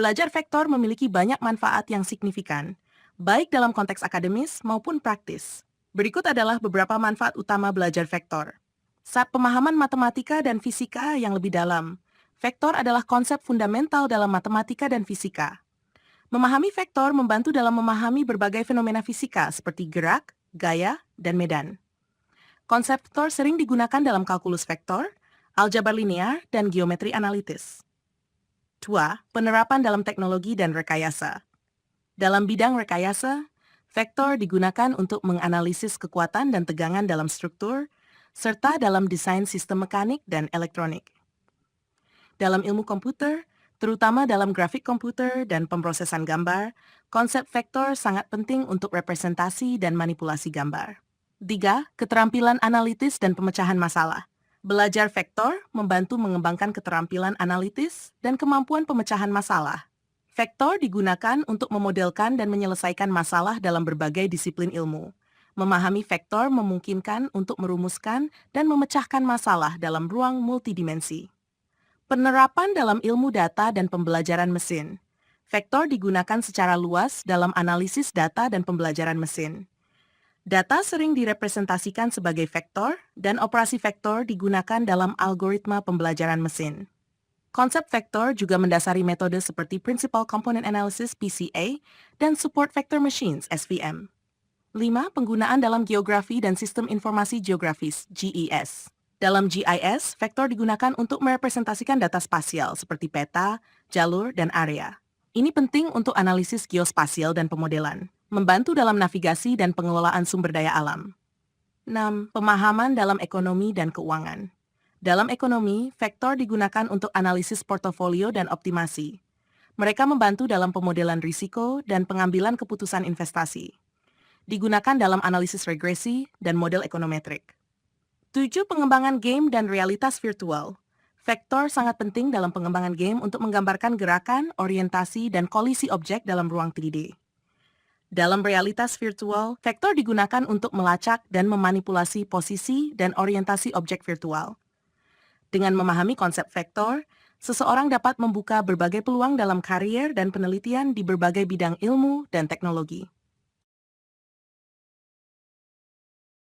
Belajar vektor memiliki banyak manfaat yang signifikan, baik dalam konteks akademis maupun praktis. Berikut adalah beberapa manfaat utama belajar vektor. Saat pemahaman matematika dan fisika yang lebih dalam, vektor adalah konsep fundamental dalam matematika dan fisika. Memahami vektor membantu dalam memahami berbagai fenomena fisika seperti gerak, gaya, dan medan. Konsep vektor sering digunakan dalam kalkulus vektor, aljabar linear, dan geometri analitis. 2. Penerapan dalam teknologi dan rekayasa. Dalam bidang rekayasa, vektor digunakan untuk menganalisis kekuatan dan tegangan dalam struktur, serta dalam desain sistem mekanik dan elektronik. Dalam ilmu komputer, terutama dalam grafik komputer dan pemrosesan gambar, konsep vektor sangat penting untuk representasi dan manipulasi gambar. 3. Keterampilan analitis dan pemecahan masalah. Belajar vektor membantu mengembangkan keterampilan analitis dan kemampuan pemecahan masalah. Vektor digunakan untuk memodelkan dan menyelesaikan masalah dalam berbagai disiplin ilmu. Memahami vektor memungkinkan untuk merumuskan dan memecahkan masalah dalam ruang multidimensi. Penerapan dalam ilmu data dan pembelajaran mesin. Vektor digunakan secara luas dalam analisis data dan pembelajaran mesin. Data sering direpresentasikan sebagai vektor, dan operasi vektor digunakan dalam algoritma pembelajaran mesin. Konsep vektor juga mendasari metode seperti Principal Component Analysis (PCA) dan Support Vector Machines (SVM). 5. Penggunaan dalam geografi dan sistem informasi geografis (GIS). Dalam GIS, vektor digunakan untuk merepresentasikan data spasial seperti peta, jalur, dan area. Ini penting untuk analisis geospasial dan pemodelan, membantu dalam navigasi dan pengelolaan sumber daya alam. 6. Pemahaman dalam ekonomi dan keuangan. Dalam ekonomi, vektor digunakan untuk analisis portofolio dan optimasi. Mereka membantu dalam pemodelan risiko dan pengambilan keputusan investasi. Digunakan dalam analisis regresi dan model ekonometrik. 7. Pengembangan game dan realitas virtual. Vektor sangat penting dalam pengembangan game untuk menggambarkan gerakan, orientasi, dan kolisi objek dalam ruang 3D. Dalam realitas virtual, vektor digunakan untuk melacak dan memanipulasi posisi dan orientasi objek virtual. Dengan memahami konsep vektor, seseorang dapat membuka berbagai peluang dalam karier dan penelitian di berbagai bidang ilmu dan teknologi.